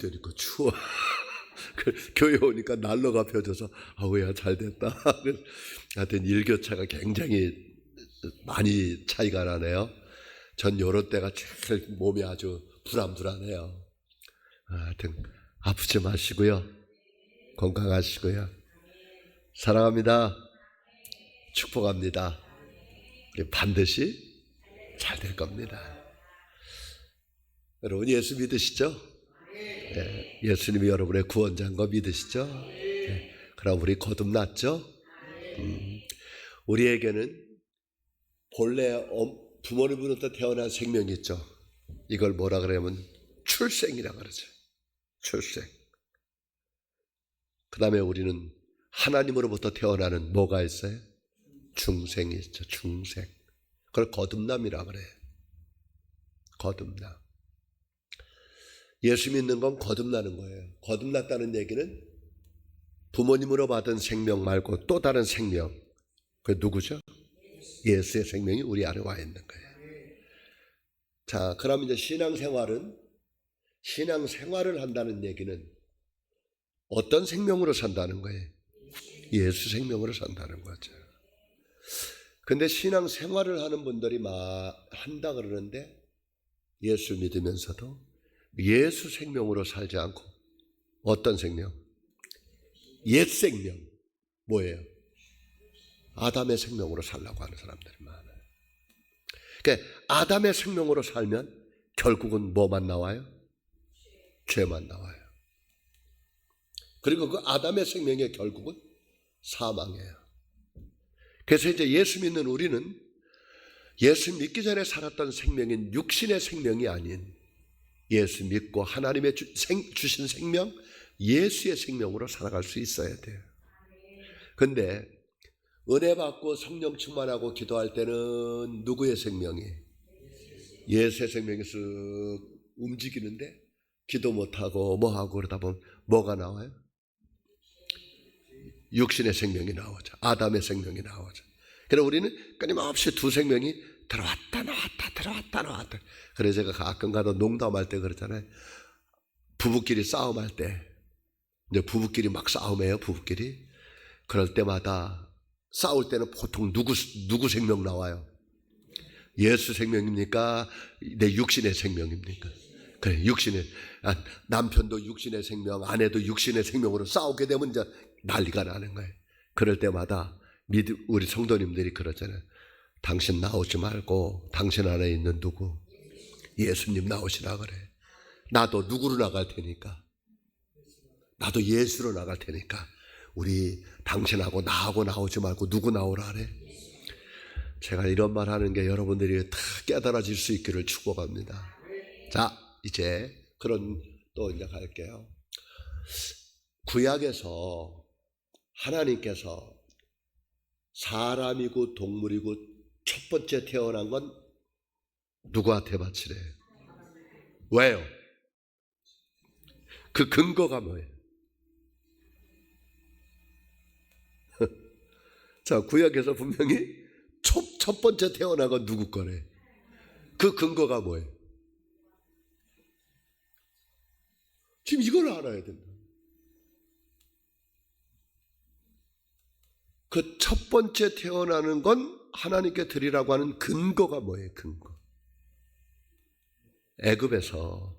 되니까 추워. 교회 오니까 난로가 펴져서 아우야 잘 됐다. 하여튼 일교차가 굉장히 많이 차이가 나네요. 전 요럴 때가 제일 몸이 아주 불안불안해요. 하여튼 아프지 마시고요. 건강하시고요. 사랑합니다. 축복합니다. 반드시 잘 될 겁니다. 여러분 예수 믿으시죠? 네, 예수님이 여러분의 구원자인 거 믿으시죠? 네, 그럼 우리 거듭났죠? 우리에게는 본래 부모님으로부터 태어난 생명이 있죠. 이걸 뭐라 그러냐면 출생이라 그러죠. 출생. 그 다음에 우리는 하나님으로부터 태어나는 뭐가 있어요? 중생이 있죠. 중생. 그걸 거듭남이라 그래요. 거듭남. 예수 믿는 건 거듭나는 거예요. 거듭났다는 얘기는 부모님으로 받은 생명 말고 또 다른 생명. 그 누구죠? 예수의 생명이 우리 안에 와 있는 거예요. 자, 그럼 이제 신앙생활을 한다는 얘기는 어떤 생명으로 산다는 거예요? 예수 생명으로 산다는 거죠. 근데 신앙생활을 하는 분들이 한다 그러는데 예수 믿으면서도 예수 생명으로 살지 않고 어떤 생명? 옛 생명. 뭐예요? 아담의 생명으로 살라고 하는 사람들이 많아요. 그러니까 아담의 생명으로 살면 결국은 뭐만 나와요? 죄만 나와요. 그리고 그 아담의 생명의 결국은 사망이에요. 그래서 이제 예수 믿는 우리는 예수 믿기 전에 살았던 생명인 육신의 생명이 아닌 예수 믿고 하나님의 주신 생명, 예수의 생명으로 살아갈 수 있어야 돼요. 근데 은혜 받고 성령 충만하고 기도할 때는 누구의 생명이? 예수의 생명이 쓱 움직이는데 기도 못하고 뭐하고 그러다 보면 뭐가 나와요? 육신의 생명이 나오죠. 아담의 생명이 나오죠. 그래서 우리는 끊임없이 두 생명이 들어왔다 나왔다 들어왔다 나왔다. 그래서 제가 가끔 가다 농담할 때 그러잖아요. 부부끼리 싸움할 때 이제 부부끼리 막 싸움해요. 부부끼리. 그럴 때마다 싸울 때는 보통 누구 생명 나와요? 예수 생명입니까? 내 육신의 생명입니까? 그래, 남편도 육신의 생명, 아내도 육신의 생명으로 싸우게 되면 이제 난리가 나는 거예요. 그럴 때마다 우리 성도님들이 그러잖아요. 당신 나오지 말고 당신 안에 있는 누구? 예수님 나오시라 그래. 나도 누구로 나갈 테니까. 나도 예수로 나갈 테니까. 우리 당신하고 나하고 나오지 말고 누구 나오라 그래. 제가 이런 말 하는 게 여러분들이 다 깨달아질 수 있기를 축복합니다. 자, 이제 또 이제 갈게요. 구약에서 하나님께서 사람이고 동물이고 첫 번째 태어난 건 누구한테 바치래? 왜요? 그 근거가 뭐예요? 자, 구약에서 분명히 첫 번째 태어난 건 누구 거래? 그 근거가 뭐예요? 지금 이걸 알아야 된다. 그 첫 번째 태어나는 건 하나님께 드리라고 하는 근거가 뭐예요? 근거. 애굽에서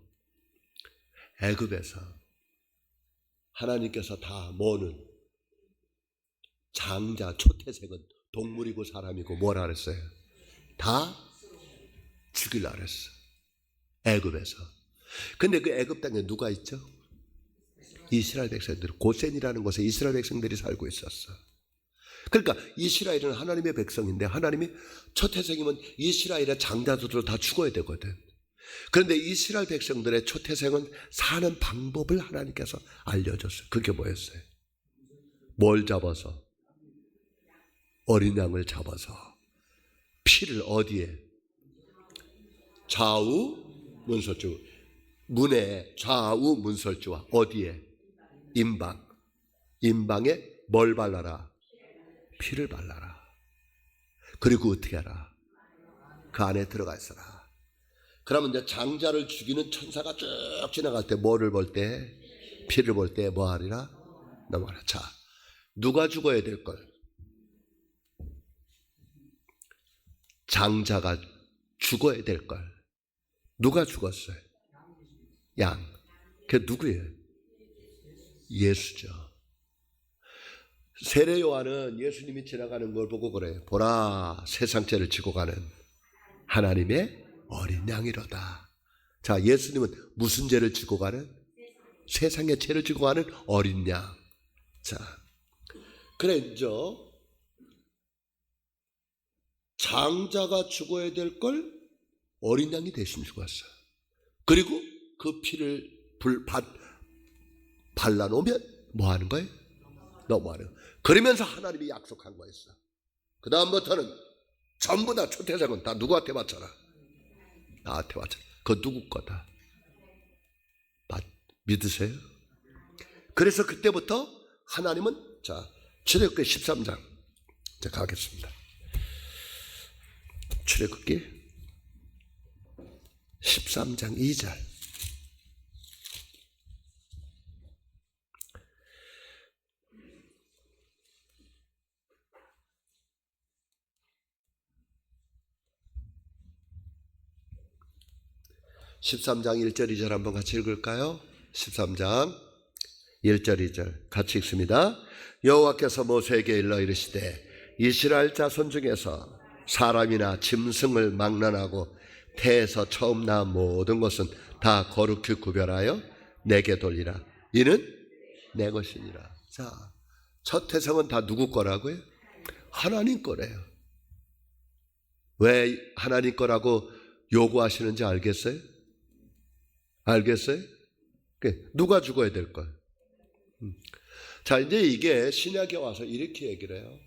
하나님께서 다 뭐는 장자 초태생은 동물이고 사람이고 뭐라 그랬어요? 다 죽이려고 그랬어. 애굽에서. 근데 그 애굽 땅에 누가 있죠? 이스라엘 백성들. 고센이라는 곳에 이스라엘 백성들이 살고 있었어. 그러니까 이스라엘은 하나님의 백성인데 하나님이 초태생이면 이스라엘의 장자들도 다 죽어야 되거든. 그런데 이스라엘 백성들의 초태생은 사는 방법을 하나님께서 알려줬어요. 그게 뭐였어요? 뭘 잡아서? 어린 양을 잡아서 피를 어디에? 좌우 문설주. 문에 좌우 문설주와 어디에? 임방에 뭘 발라라? 피를 발라라. 그리고 어떻게 하라? 그 안에 들어가 있어라. 그러면 이제 장자를 죽이는 천사가 쭉 지나갈 때 뭐를 볼 때? 피를 볼 때 뭐 하리라? 넘어가라. 자, 누가 죽어야 될 걸? 장자가 죽어야 될 걸. 누가 죽었어요? 양. 그게 누구예요? 예수죠. 세례 요한은 예수님이 지나가는 걸 보고 그래요. 보라, 세상 죄를 지고 가는 하나님의 어린 양이로다. 자, 예수님은 무슨 죄를 지고 가는? 세상의 죄를 지고 가는 어린 양. 자, 그래 이제 장자가 죽어야 될 걸 어린 양이 대신 죽었어요. 그리고 그 피를 발라놓으면 뭐 하는 거예요? 넘어가는 거예요. 그러면서 하나님이 약속한 거였어. 그 다음부터는 전부 다 초태생은 다 누구한테 바쳐라? 나한테 바쳐라. 그거 누구 거다? 믿으세요? 그래서 그때부터 하나님은 자 출애굽기 13장 자 가겠습니다. 출애굽기 13장 2절. (13장) 1절 2절 한번 같이 읽을까요? 13장 1절 2절 같이 읽습니다. 여호와께서 모세에게 일러 이르시되 이스라엘 자손 중에서 사람이나 짐승을 막론하고 태에서 처음 낳은 모든 것은 다 거룩히 구별하여 내게 돌리라. 이는 내 것이니라. 자, 첫 태생은 다 누구 거라고요? 하나님 거래요. 왜 하나님 거라고 요구하시는지 알겠어요? 알겠어요? 누가 죽어야 될 걸? 자, 이제 이게 신약에 와서 이렇게 얘기를 해요.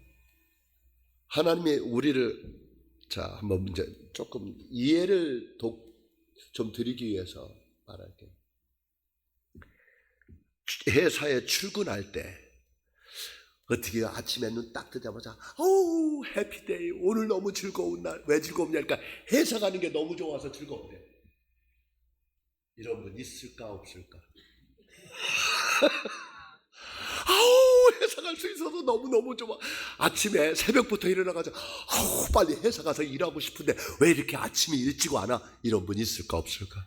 하나님이 우리를 자 한번 이제 조금 이해를 좀 드리기 위해서 말할게요. 회사에 출근할 때 어떻게 아침에 눈 딱 뜨자마자 어우 해피데이 오늘 너무 즐거운 날. 왜 즐겁냐니까 회사 가는 게 너무 좋아서 즐겁대. 이런 분 있을까 없을까? 아우 회사 갈 수 있어서 너무너무 좋아. 아침에 새벽부터 일어나가지고 아우 빨리 회사 가서 일하고 싶은데 왜 이렇게 아침에 일찍 와나? 이런 분 있을까 없을까?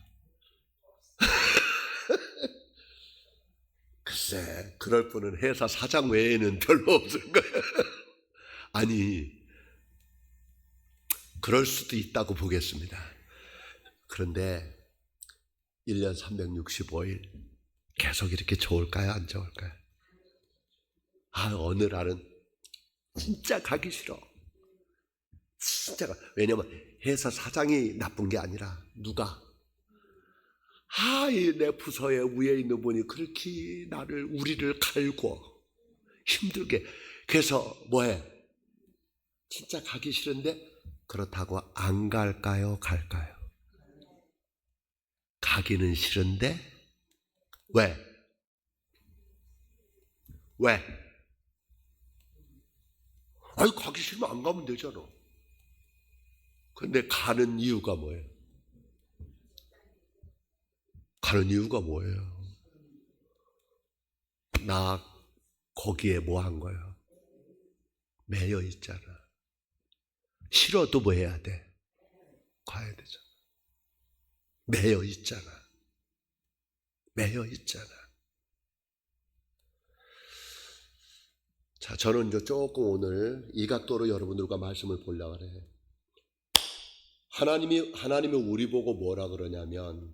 글쎄 그럴 분은 회사 사장 외에는 별로 없을 거예요. 아니 그럴 수도 있다고 보겠습니다. 그런데 1년 365일 계속 이렇게 좋을까요? 안 좋을까요? 어느 날은 진짜 가기 싫어. 진짜 왜냐면 회사 사장이 나쁜 게 아니라 누가 이 내 부서에 위에 있는 분이 그렇게 우리를 갈고 힘들게 그래서 뭐해? 진짜 가기 싫은데 그렇다고 안 갈까요? 갈까요? 가기는 싫은데 왜? 아니 가기 싫으면 안 가면 되잖아. 근데 가는 이유가 뭐예요? 가는 이유가 뭐예요? 나 거기에 뭐 한 거예요? 매여 있잖아. 싫어도 뭐 해야 돼? 가야 되잖아. 매여 있잖아. 매여 있잖아. 자, 저는 이제 조금 오늘 이 각도로 여러분들과 말씀을 보려고 그래요. 하나님이 우리 보고 뭐라 그러냐면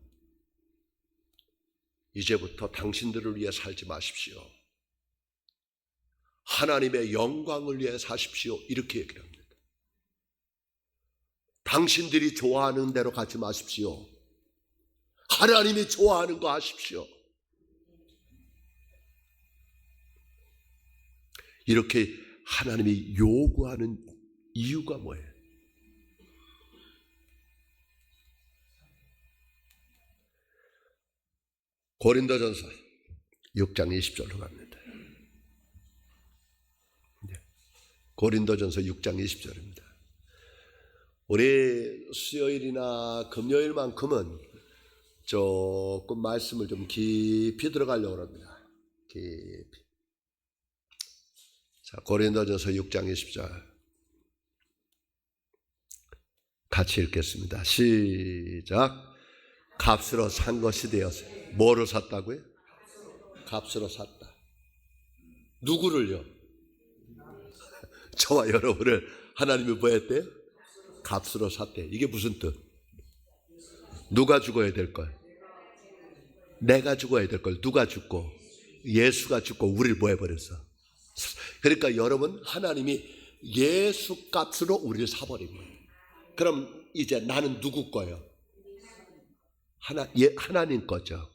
이제부터 당신들을 위해 살지 마십시오. 하나님의 영광을 위해 사십시오. 이렇게 얘기를 합니다. 당신들이 좋아하는 대로 가지 마십시오. 하나님이 좋아하는 거 하십시오. 이렇게 하나님이 요구하는 이유가 뭐예요? 고린도전서 6장 20절로 갑니다. 고린도전서 6장 20절입니다. 우리 수요일이나 금요일만큼은 조금 말씀을 좀 깊이 들어가려고 합니다. 깊이. 자, 고린도전서 6장 20절 같이 읽겠습니다. 시작. 값으로 산 것이 되어서. 뭐로 샀다고요? 값으로 샀다. 누구를요? 저와 여러분을 하나님이 뭐 했대요? 값으로 샀대. 이게 무슨 뜻? 누가 죽어야 될 걸? 내가 죽어야 될 걸. 누가 죽고? 예수가 죽고 우리를 뭐 해버렸어? 그러니까 여러분, 하나님이 예수 값으로 우리를 사버린 거예요. 그럼 이제 나는 누구 거예요? 하나님 거죠.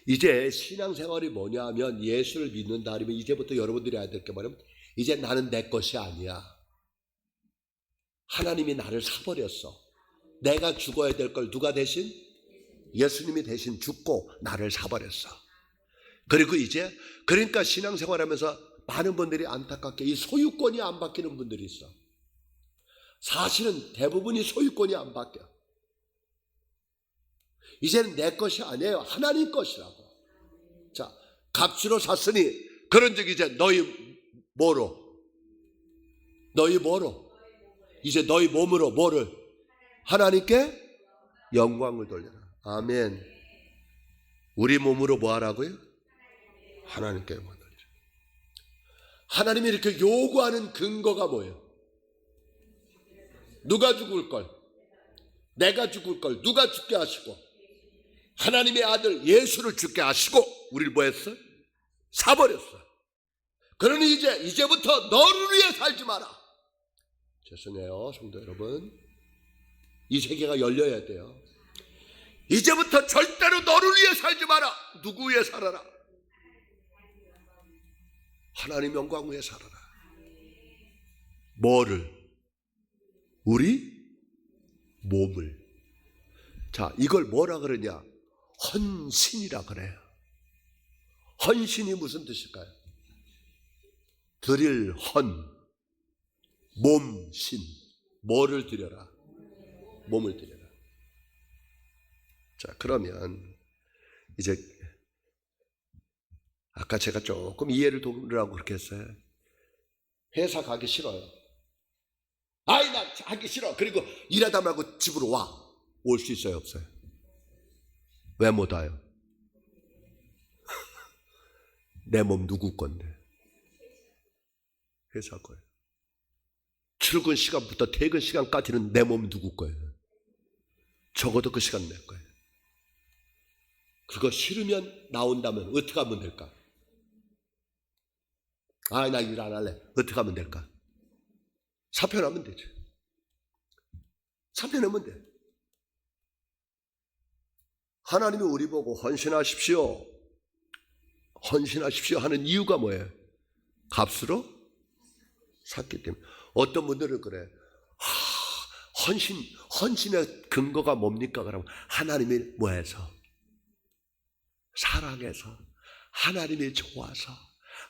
이제 신앙생활이 뭐냐 하면 예수를 믿는다 하면 이제부터 여러분들이 해야 될 게 뭐냐면 이제 나는 내 것이 아니야. 하나님이 나를 사버렸어. 내가 죽어야 될 걸 누가 대신? 예수님이 대신 죽고 나를 사버렸어. 그리고 이제 그러니까 신앙생활하면서 많은 분들이 안타깝게 이 소유권이 안 바뀌는 분들이 있어. 사실은 대부분이 소유권이 안 바뀌어. 이제는 내 것이 아니에요. 하나님 것이라고. 자, 값으로 샀으니 그런즉 이제 너희 뭐로? 너희 뭐로? 이제 너희 몸으로 뭐를? 하나님께 영광을 돌려라. 아멘. 우리 몸으로 뭐 하라고요? 하나님께 영광을 돌리라. 하나님이 이렇게 요구하는 근거가 뭐예요? 누가 죽을 걸? 내가 죽을 걸 누가 죽게 하시고 하나님의 아들 예수를 죽게 하시고 우리를 뭐 했어? 사버렸어. 그러니 이제부터 너를 위해 살지 마라. 죄송해요 성도 여러분, 이 세계가 열려야 돼요. 이제부터 절대로 너를 위해 살지 마라. 누구 위해 살아라? 하나님 영광 위해 살아라. 뭐를? 우리 몸을. 자, 이걸 뭐라 그러냐? 헌신이라 그래요. 헌신이 무슨 뜻일까요? 드릴 헌, 몸, 신. 뭐를 드려라? 몸을 드려라. 자, 그러면 이제 아까 제가 조금 이해를 도우려고 그렇게 했어요. 회사 가기 싫어요. 아이, 나 하기 싫어. 그리고 일하다 말고 집으로 와. 올 수 있어요, 없어요? 왜 못 와요? 내 몸 누구 건데? 회사 거예요. 출근 시간부터 퇴근 시간까지는 내 몸 누구 거예요? 적어도 그 시간 내 거예요. 그거 싫으면 나온다면 어떻게 하면 될까? 아, 나 일 안 할래. 어떻게 하면 될까? 사표내면 되죠. 사표내면 돼. 하나님이 우리 보고 헌신하십시오. 헌신하십시오 하는 이유가 뭐예요? 값으로 샀기 때문에. 어떤 분들은 그래. 헌신의 근거가 뭡니까? 그러면 하나님이 뭐해서? 사랑해서, 하나님이 좋아서,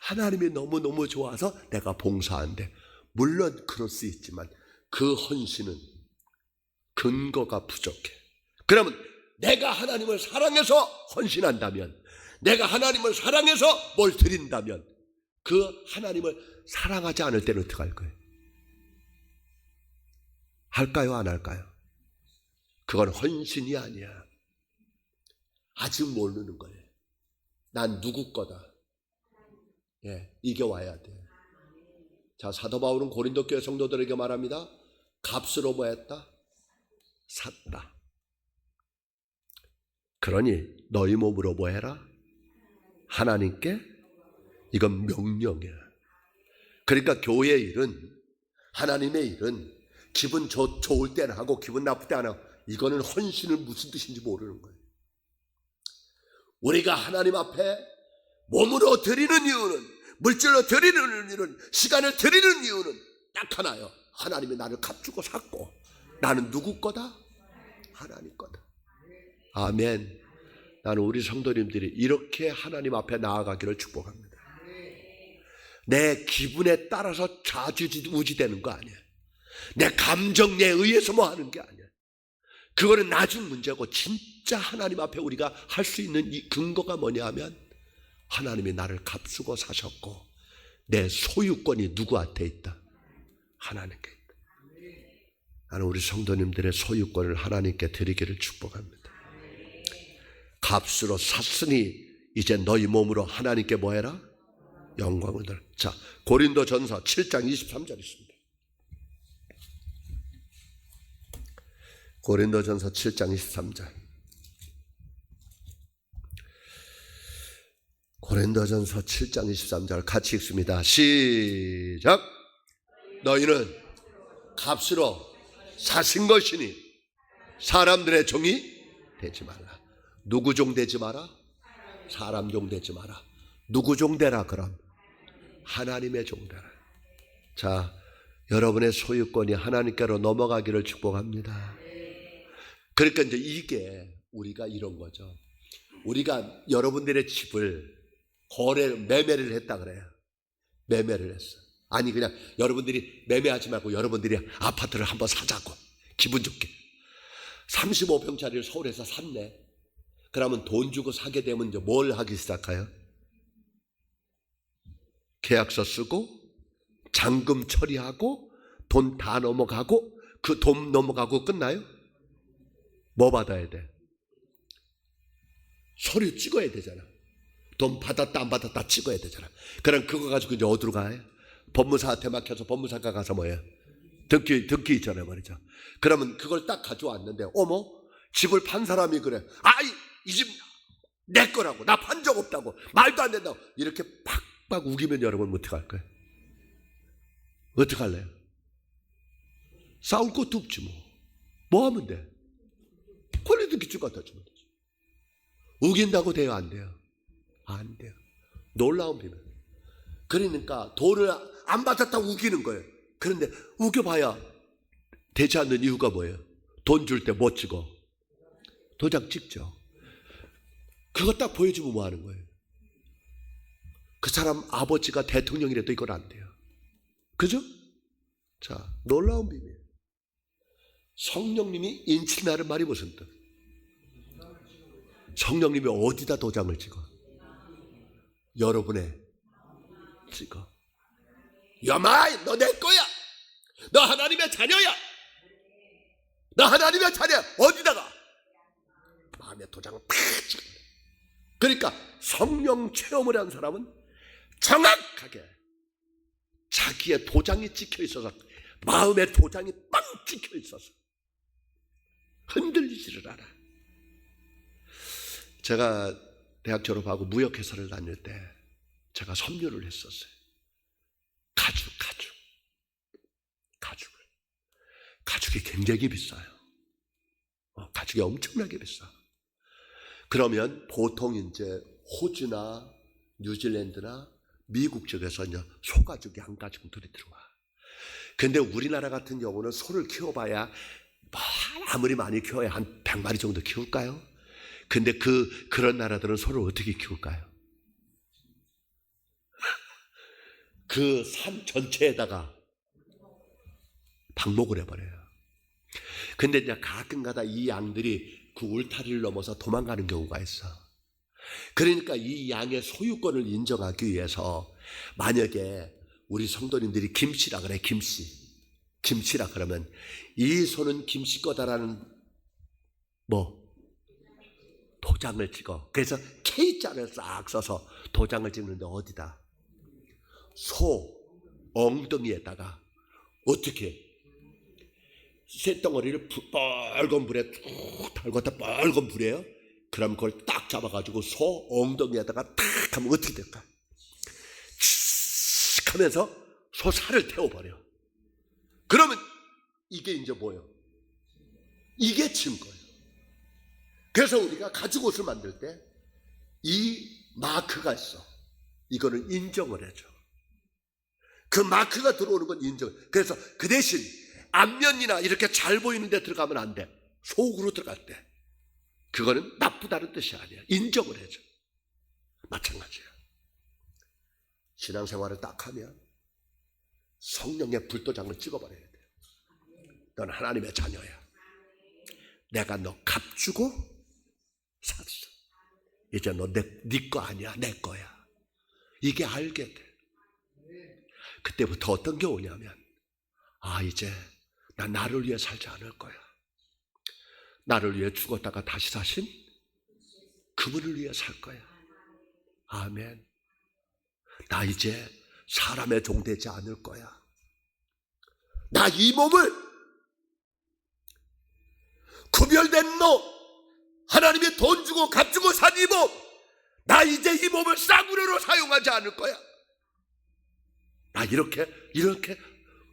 하나님이 너무너무 좋아서 내가 봉사한대. 물론 그럴 수 있지만 그 헌신은 근거가 부족해. 그러면 내가 하나님을 사랑해서 헌신한다면, 내가 하나님을 사랑해서 뭘 드린다면 그 하나님을 사랑하지 않을 때는 어떻게 할 거예요? 할까요? 안 할까요? 그건 헌신이 아니야. 아직 모르는 거예요. 난 누구 거다. 예, 이게 와야 돼. 자, 사도 바울은 고린도 교회 성도들에게 말합니다. 값으로 뭐 했다? 샀다. 그러니 너희 몸으로 뭐 해라? 하나님께. 이건 명령이야. 그러니까 교회의 일은, 하나님의 일은 기분 좋을 때는 하고 기분 나쁠 때 안 하고, 이거는 헌신은 무슨 뜻인지 모르는 거예요. 우리가 하나님 앞에 몸으로 드리는 이유는, 물질로 드리는 이유는, 시간을 드리는 이유는 딱 하나요. 하나님이 나를 값주고 샀고 나는 누구 거다? 하나님 거다. 아멘. 나는 우리 성도님들이 이렇게 하나님 앞에 나아가기를 축복합니다. 내 기분에 따라서 좌지우지되는 거 아니에요. 내 감정에 의해서 뭐 하는 게 아니야. 그거는 나중 문제고, 진짜 하나님 앞에 우리가 할 수 있는 이 근거가 뭐냐 하면, 하나님이 나를 값주고 사셨고 내 소유권이 누구한테 있다? 하나님께 있다. 나는 우리 성도님들의 소유권을 하나님께 드리기를 축복합니다. 값으로 샀으니 이제 너희 몸으로 하나님께 뭐 해라? 영광을 돌려. 자, 고린도전서 7장 23절 있습니다. 고린도전서 7장 23절. 고린도전서 7장 23절 같이 읽습니다. 시작. 너희는 값으로 사신 것이니 사람들의 종이 되지 말라. 누구 종 되지 마라? 사람 종 되지 마라. 누구 종 되라 그럼? 하나님의 종 되라. 자, 여러분의 소유권이 하나님께로 넘어가기를 축복합니다. 그러니까 이제 이게 우리가 이런 거죠. 우리가 여러분들의 집을 매매를 했다 그래요. 매매를 했어. 아니 그냥 여러분들이 매매하지 말고 여러분들이 아파트를 한번 사자고, 기분 좋게. 35평짜리를 서울에서 샀네. 그러면 돈 주고 사게 되면 이제 뭘 하기 시작해요? 계약서 쓰고 잔금 처리하고 돈 다 넘어가고, 그 돈 넘어가고 끝나요? 뭐 받아야 돼? 서류 찍어야 되잖아. 돈 받았다 안 받았다 찍어야 되잖아. 그럼 그거 가지고 이제 어디로 가요? 법무사한테 맡겨서 법무사가 가서 뭐예요? 등기 있잖아요 말이죠. 그러면 그걸 딱 가져왔는데, 어머, 집을 판 사람이 그래. 아이, 이 집 내 거라고, 나 판 적 없다고, 말도 안 된다고, 이렇게 팍팍 우기면 여러분 어떻게 할 거예요? 어떻게 할래요? 싸울 것도 없지 뭐. 뭐 하면 돼? 권리등기증 갖다 주면 되지. 우긴다고 돼요 안 돼요? 안 돼요. 놀라운 비밀. 그러니까 돈을 안 받았다고 우기는 거예요. 그런데 우겨봐야 되지 않는 이유가 뭐예요? 돈 줄 때 뭐 찍어? 도장 찍죠. 그거 딱 보여주면 뭐 하는 거예요? 그 사람 아버지가 대통령이라도 이건 안 돼요. 그죠? 자, 놀라운 비밀. 성령님이 인친다는 말이 무슨 뜻? 성령님이 어디다 도장을 찍어? 여러분의 찍어. 야마이, 너 내 거야. 너 하나님의 자녀야. 너 하나님의 자녀야. 어디다가? 마음의 도장을 팍 찍어. 그러니까 성령 체험을 한 사람은 정확하게 자기의 도장이 찍혀 있어서, 마음의 도장이 빵 찍혀 있어서 흔들리지를 않아. 제가 대학 졸업하고 무역회사를 다닐 때 제가 섬유를 했었어요. 가죽이 굉장히 비싸요. 가죽이 엄청나게 비싸. 그러면 보통 이제 호주나 뉴질랜드나 미국 쪽에서 이제 소가죽이 양가죽들이 들어와. 근데 우리나라 같은 경우는 소를 키워봐야 뭐 아무리 많이 키워야 한 100마리 정도 키울까요? 근데 그런 나라들은 소를 어떻게 키울까요? 그 산 전체에다가 방목을 해버려요. 근데 이제 가끔가다 이 양들이 그 울타리를 넘어서 도망가는 경우가 있어. 그러니까 이 양의 소유권을 인정하기 위해서, 만약에 우리 성도님들이 김씨라 그래, 김씨라 그러면 이 소는 김씨 거다라는 도장을 찍어. 그래서 K자를 싹 써서 도장을 찍는데 어디다? 소 엉덩이에다가 어떻게? 쇳덩어리를 빨간 불에 툭 달궜다, 빨간 불에요. 그럼 그걸 딱 잡아가지고 소 엉덩이에다가 탁 하면 어떻게 될까? 칙 하면서 소 살을 태워버려. 그러면 이게 이제 뭐예요? 이게 증거예요. 그래서 우리가 가죽 옷을 만들 때 이 마크가 있어. 이거는 인정을 해줘. 그 마크가 들어오는 건 인정. 그래서 그 대신 앞면이나 이렇게 잘 보이는 데 들어가면 안 돼. 속으로 들어갈 때 그거는 나쁘다는 뜻이 아니야. 인정을 해줘. 마찬가지야. 신앙생활을 딱 하면 성령의 불도장을 찍어버려야 돼. 넌 하나님의 자녀야. 내가 너 값주고 샀어. 이제 너 네 거 아니야, 내 거야. 이게 알게 돼. 그때부터 어떤 게 오냐면, 이제 나 나를 위해 살지 않을 거야. 나를 위해 죽었다가 다시 사신 그분을 위해 살 거야. 아멘. 나 이제 사람의 종 되지 않을 거야. 나 이 몸을 구별된 몸, 하나님이 돈 주고 값 주고 산 이 몸, 나 이제 이 몸을 싸구려로 사용하지 않을 거야. 나 이렇게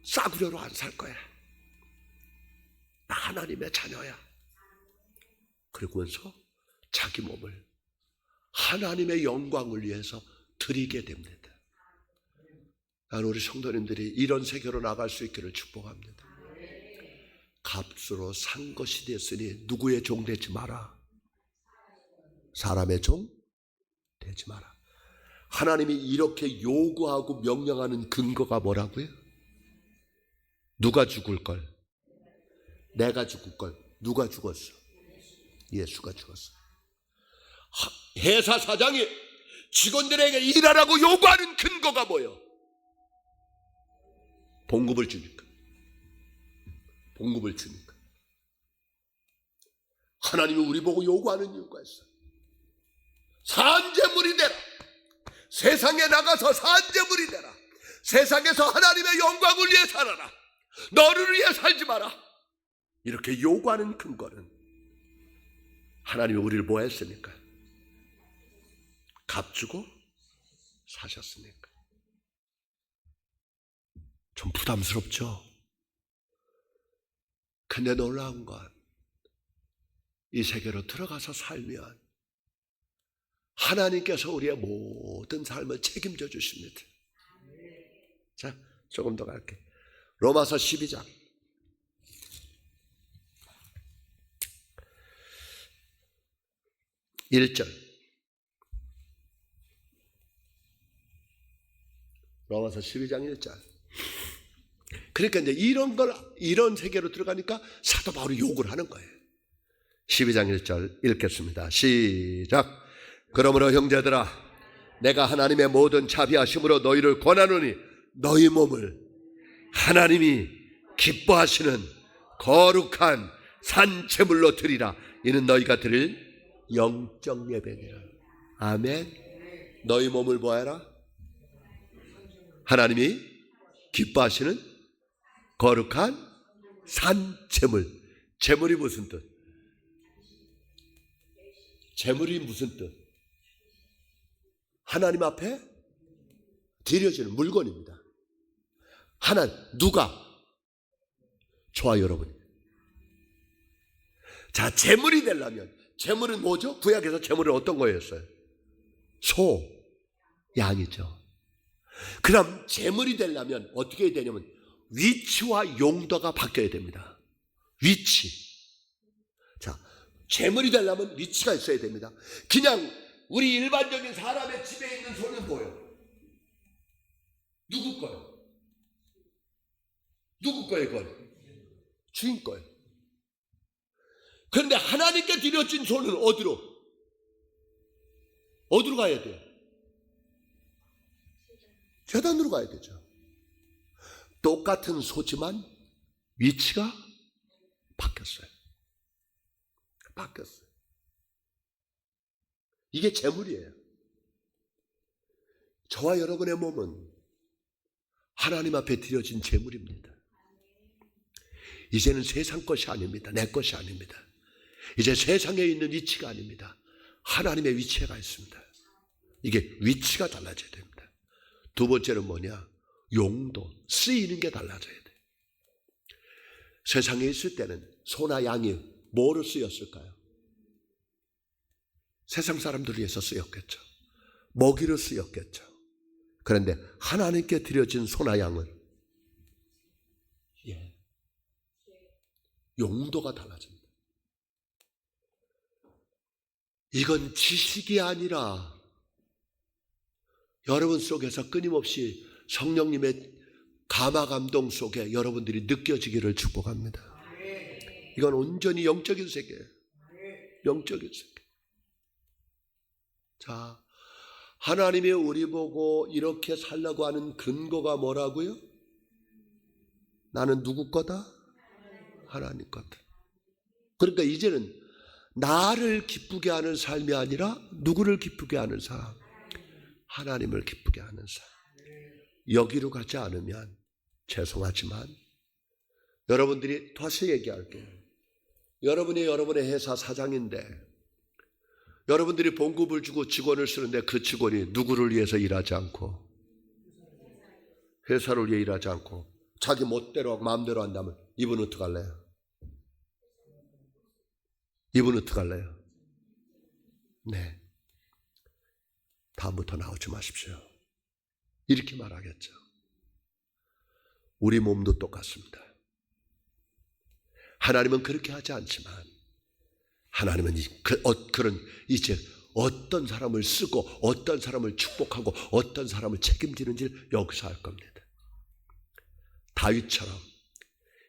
싸구려로 안 살 거야. 나 하나님의 자녀야. 그러면서 자기 몸을 하나님의 영광을 위해서 드리게 됩니다. 나는 우리 성도님들이 이런 세계로 나갈 수 있기를 축복합니다. 값으로 산 것이 됐으니 누구의 종 되지 마라. 사람의 종 되지 마라. 하나님이 이렇게 요구하고 명령하는 근거가 뭐라고요? 누가 죽을 걸? 내가 죽을 걸. 누가 죽었어? 예수가 죽었어. 회사 사장이 직원들에게 일하라고 요구하는 근거가 뭐예요? 봉급을 주니까. 봉급을 주니까. 하나님이 우리 보고 요구하는 이유가 있어요. 산재물이 되라. 세상에 나가서 산재물이 되라. 세상에서 하나님의 영광을 위해 살아라. 너를 위해 살지 마라. 이렇게 요구하는 근거는 하나님이 우리를 뭐 했습니까? 값주고 사셨으니까. 좀 부담스럽죠? 근데 놀라운 건 이 세계로 들어가서 살면 하나님께서 우리의 모든 삶을 책임져 주십니다. 자, 조금 더 갈게. 로마서 12장 1절. 로마서 12장 1절. 그러니까 이제 이런 세계로 들어가니까 사도 바울이 욕을 하는 거예요. 12장 1절 읽겠습니다. 시작. 그러므로 형제들아, 내가 하나님의 모든 자비하심으로 너희를 권하노니 너희 몸을 하나님이 기뻐하시는 거룩한 산제물로 드리라. 이는 너희가 드릴 영적 예배니라. 아멘. 너희 몸을 뭐하라? 하나님이 기뻐하시는 거룩한 산제물. 제물이 무슨 뜻? 제물이 무슨 뜻? 하나님 앞에 드려지는 물건입니다. 누가? 저와 여러분이. 자, 제물이 되려면, 제물은 뭐죠? 구약에서 제물은 어떤 거였어요? 소, 양이죠. 그럼 제물이 되려면 어떻게 해야 되냐면 위치와 용도가 바뀌어야 됩니다. 위치. 자, 제물이 되려면 위치가 있어야 됩니다. 그냥 우리 일반적인 사람의 집에 있는 소는 뭐예요? 누구 거예요? 누구 거예요, 그건? 주인 거예요. 그런데 하나님께 드려진 소는 어디로 가야 돼요? 제단으로 가야 되죠. 똑같은 소지만 위치가 바뀌었어요. 이게 제물이에요. 저와 여러분의 몸은 하나님 앞에 드려진 제물입니다. 이제는 세상 것이 아닙니다. 내 것이 아닙니다. 이제 세상에 있는 위치가 아닙니다. 하나님의 위치가 있습니다. 이게 위치가 달라져야 됩니다. 두 번째는 뭐냐? 용도, 쓰이는 게 달라져야 돼. 세상에 있을 때는 소나 양이 뭐로 쓰였을까요? 세상 사람들 위해서 쓰였겠죠. 먹이로 쓰였겠죠. 그런데 하나님께 드려진 소나 양은 용도가 달라집니다. 이건 지식이 아니라 여러분 속에서 끊임없이 성령님의 감화 감동 속에 여러분들이 느껴지기를 축복합니다. 이건 온전히 영적인 세계예요. 영적인 세계. 자, 하나님이 우리 보고 이렇게 살라고 하는 근거가 뭐라고요? 나는 누구 거다? 하나님 거다. 그러니까 이제는 나를 기쁘게 하는 삶이 아니라 누구를 기쁘게 하는 삶? 하나님을 기쁘게 하는 삶. 여기로 가지 않으면 죄송하지만 여러분들이 다시 얘기할게요. 여러분이 여러분의 회사 사장인데 여러분들이 봉급을 주고 직원을 쓰는데 그 직원이 누구를 위해서 일하지 않고 회사를 위해 일하지 않고 자기 멋대로 마음대로 한다면 이분은 어떡할래요? 이분은 어떡할래요? 네, 다음부터 나오지 마십시오. 이렇게 말하겠죠. 우리 몸도 똑같습니다. 하나님은 그렇게 하지 않지만 하나님은 그런 이제 어떤 사람을 쓰고 어떤 사람을 축복하고 어떤 사람을 책임지는지를 여기서 할 겁니다. 다윗처럼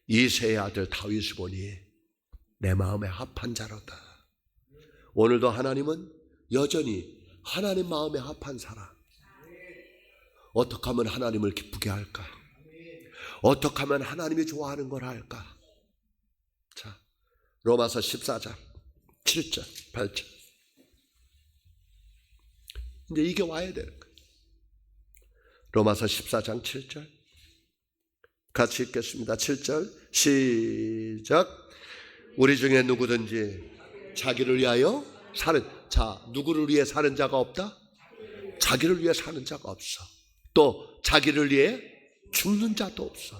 이새의 아들 다윗을 보니 내 마음에 합한 자로다. 오늘도 하나님은 여전히 하나님 마음에 합한 사람. 어떻게 하면 하나님을 기쁘게 할까? 어떻게 하면 하나님이 좋아하는 걸 할까? 자, 로마서 14장 7절 8절. 이제 이게 와야 되는 거예요. 로마서 14장 7절 같이 읽겠습니다. 7절 시작. 우리 중에 누구든지 자기를 위하여 사는 자, 누구를 위해 사는 자가 없다? 자기를 위해 사는 자가 없어. 또 자기를 위해 죽는 자도 없어.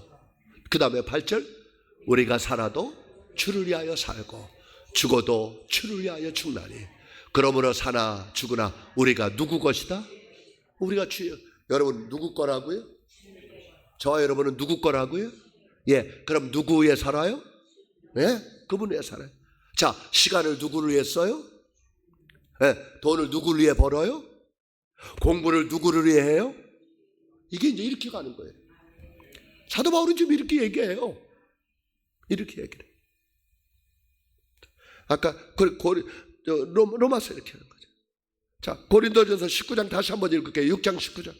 그 다음에 8절 우리가 살아도 주를 위하여 살고 죽어도 주를 위하여 죽나니 그러므로 사나 죽으나 우리가 누구 것이다? 우리가 주여. 여러분 누구 거라고요? 저와 여러분은 누구 거라고요? 예, 그럼 누구 위해 살아요? 예, 그분 위해 살아요. 자, 시간을 누구를 위해 써요? 예, 돈을 누구를 위해 벌어요? 공부를 누구를 위해 해요? 이게 이제 이렇게 가는 거예요. 사도 바울은 지금 이렇게 얘기해요. 이렇게 얘기를 해요. 아까 로마서 이렇게 하는 거죠. 자, 고린도전서 19장 다시 한번 읽을게요. 6장 19절.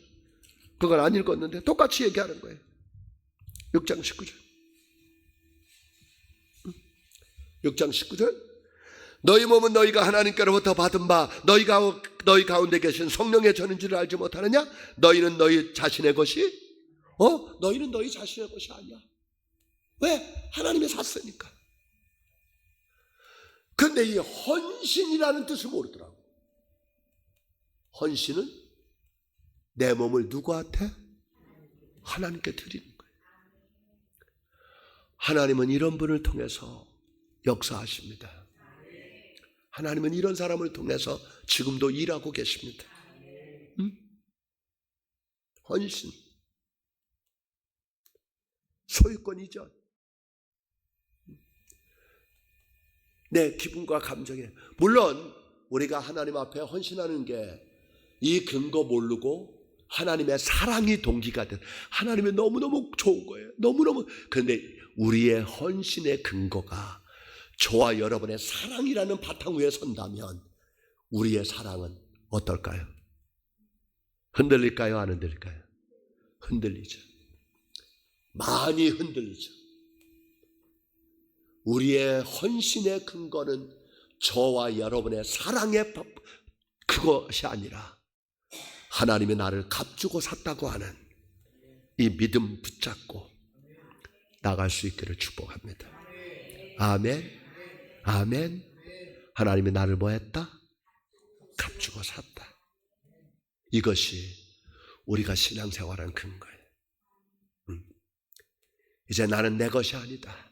그걸 안 읽었는데 똑같이 얘기하는 거예요. 6장 19절. 6장 19절. 너희 몸은 너희가 하나님께로부터 받은 바 너희 가운데 계신 성령의 전인 줄을 알지 못하느냐? 너희는 너희 자신의 것이 너희는 너희 자신의 것이 아니야. 왜? 하나님이 샀으니까. 근데 이 헌신이라는 뜻을 모르더라고. 헌신은 내 몸을 누구한테? 하나님께 드리는 거예요. 하나님은 이런 분을 통해서 역사하십니다. 하나님은 이런 사람을 통해서 지금도 일하고 계십니다. 헌신, 소유권 이전, 내 기분과 감정에. 물론 우리가 하나님 앞에 헌신하는 게 이 근거 모르고 하나님의 사랑이 동기가 된, 하나님이 너무너무 좋은 거예요. 너무너무. 그런데 우리의 헌신의 근거가 저와 여러분의 사랑이라는 바탕 위에 선다면 우리의 사랑은 어떨까요? 흔들릴까요? 안 흔들릴까요? 흔들리죠. 많이 흔들리죠. 우리의 헌신의 근거는 저와 여러분의 사랑의 그것이 아니라 하나님이 나를 값주고 샀다고 하는 이 믿음 붙잡고 나갈 수 있기를 축복합니다. 아멘. 아멘. 하나님이 나를 뭐 했다? 값주고 샀다. 이것이 우리가 신앙생활한 근거예요. 이제 나는 내 것이 아니다.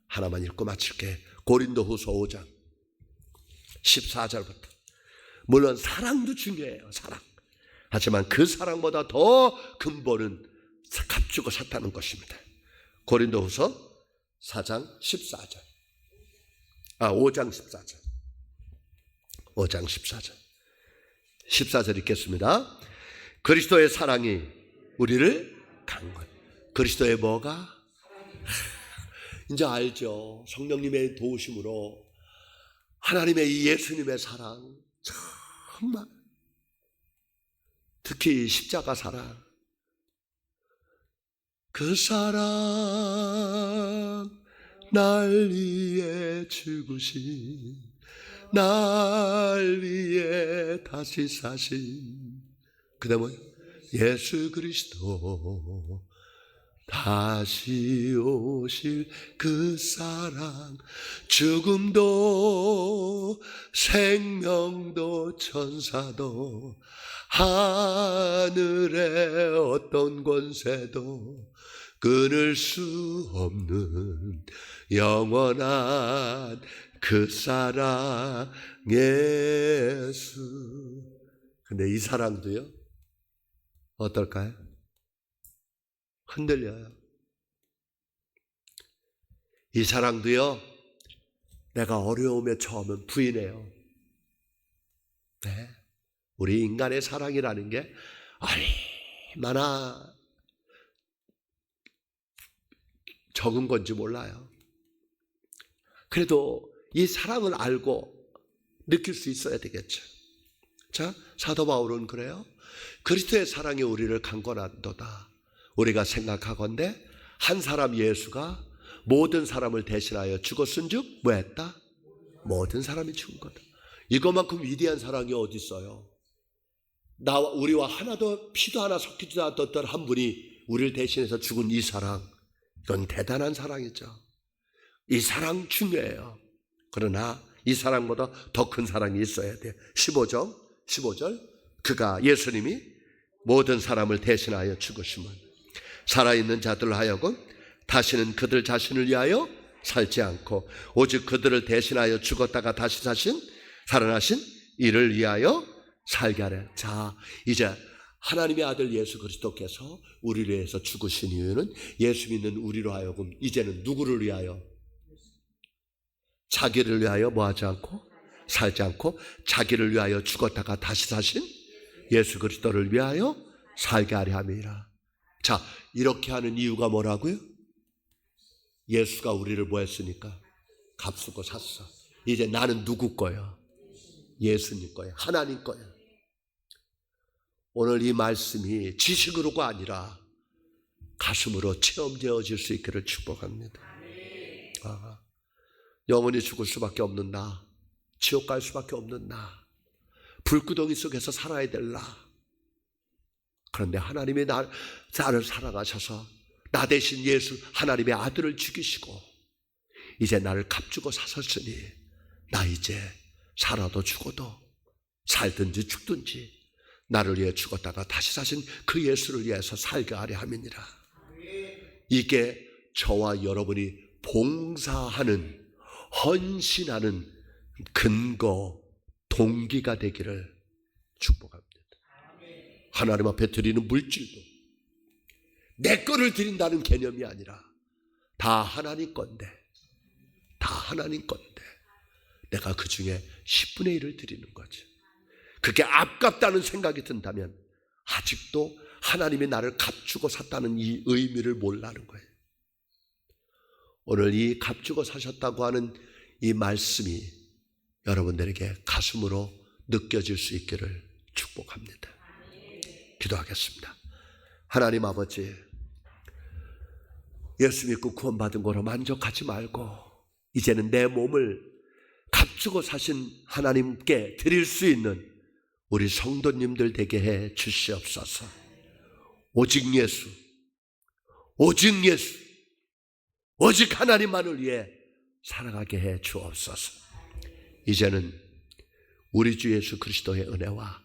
하나만 읽고 마칠게. 고린도후서 5장 14절부터. 물론 사랑도 중요해요. 사랑. 하지만 그 사랑보다 더 근본은 값주고 샀다는 것입니다. 고린도후서 4장 14절. 5장 14절. 5장 14절. 14절 읽겠습니다. 그리스도의 사랑이 우리를 강건. 그리스도의 뭐가? 이제 알죠? 성령님의 도우심으로 하나님의 이 예수님의 사랑, 정말 특히 십자가 사랑, 그 사랑 날 위해 죽으신, 날 위해 다시 사신, 그 다음에 예수 그리스도 다시 오실 그 사랑, 죽음도 생명도 천사도 하늘의 어떤 권세도 끊을 수 없는 영원한 그 사랑 예수. 근데 이 사랑도요, 어떨까요? 흔들려요. 이 사랑도요, 내가 어려움에 처하면 부인해요. 네. 우리 인간의 사랑이라는 게 얼마나 적은 건지 몰라요. 그래도 이 사랑을 알고 느낄 수 있어야 되겠죠. 자, 사도 바울은 그래요. 그리스도의 사랑이 우리를 강권한도다. 우리가 생각하건대 한 사람 예수가 모든 사람을 대신하여 죽었은즉 뭐 했다? 모든 사람이 죽은 거다. 이것만큼 위대한 사랑이 어디 있어요? 우리와 하나도 피도 하나 섞이지도 않았던 한 분이 우리를 대신해서 죽은 이 사랑, 이건 대단한 사랑이죠. 이 사랑 중요해요. 그러나 이 사랑보다 더 큰 사랑이 있어야 돼요. 15절 그가 예수님이 모든 사람을 대신하여 죽으심은 살아있는 자들로 하여금 다시는 그들 자신을 위하여 살지 않고 오직 그들을 대신하여 죽었다가 다시 살아나신 이를 위하여 살게 하래. 자, 이제 하나님의 아들 예수 그리스도께서 우리를 위해서 죽으신 이유는 예수 믿는 우리로 하여금 이제는 누구를 위하여? 자기를 위하여 뭐 하지 않고? 살지 않고 자기를 위하여 죽었다가 다시 사신 예수 그리스도를 위하여 살게 하려 함이라. 자, 이렇게 하는 이유가 뭐라고요? 예수가 우리를 뭐 했으니까? 값쓰고 샀어. 이제 나는 누구 거야? 예수님 거야. 하나님 거야. 오늘 이 말씀이 지식으로가 아니라 가슴으로 체험되어질 수 있기를 축복합니다. 영원히 죽을 수밖에 없는 나, 지옥 갈 수밖에 없는 나, 불구덩이 속에서 살아야 될 나. 그런데 하나님이 나를 사랑하셔서 나 대신 예수 하나님의 아들을 죽이시고 이제 나를 값주고 사셨으니 나 이제 살아도 죽어도 살든지 죽든지 나를 위해 죽었다가 다시 사신 그 예수를 위해서 살게 하려 함이니라. 이게 저와 여러분이 봉사하는, 헌신하는 근거, 동기가 되기를 축복합니다. 하나님 앞에 드리는 물질도 내 거를 드린다는 개념이 아니라 다 하나님 건데, 다 하나님 건데 내가 그 중에 10분의 1을 드리는 거죠. 그게 아깝다는 생각이 든다면 아직도 하나님이 나를 값주고 샀다는 이 의미를 몰라는 거예요. 오늘 이 값주고 사셨다고 하는 이 말씀이 여러분들에게 가슴으로 느껴질 수 있기를 축복합니다. 기도하겠습니다. 하나님 아버지, 예수 믿고 구원받은 거로 만족하지 말고 이제는 내 몸을 값주고 사신 하나님께 드릴 수 있는 우리 성도님들 되게 해 주시옵소서. 오직 예수, 오직 예수, 오직 하나님만을 위해 살아가게 해 주옵소서. 이제는 우리 주 예수 그리스도의 은혜와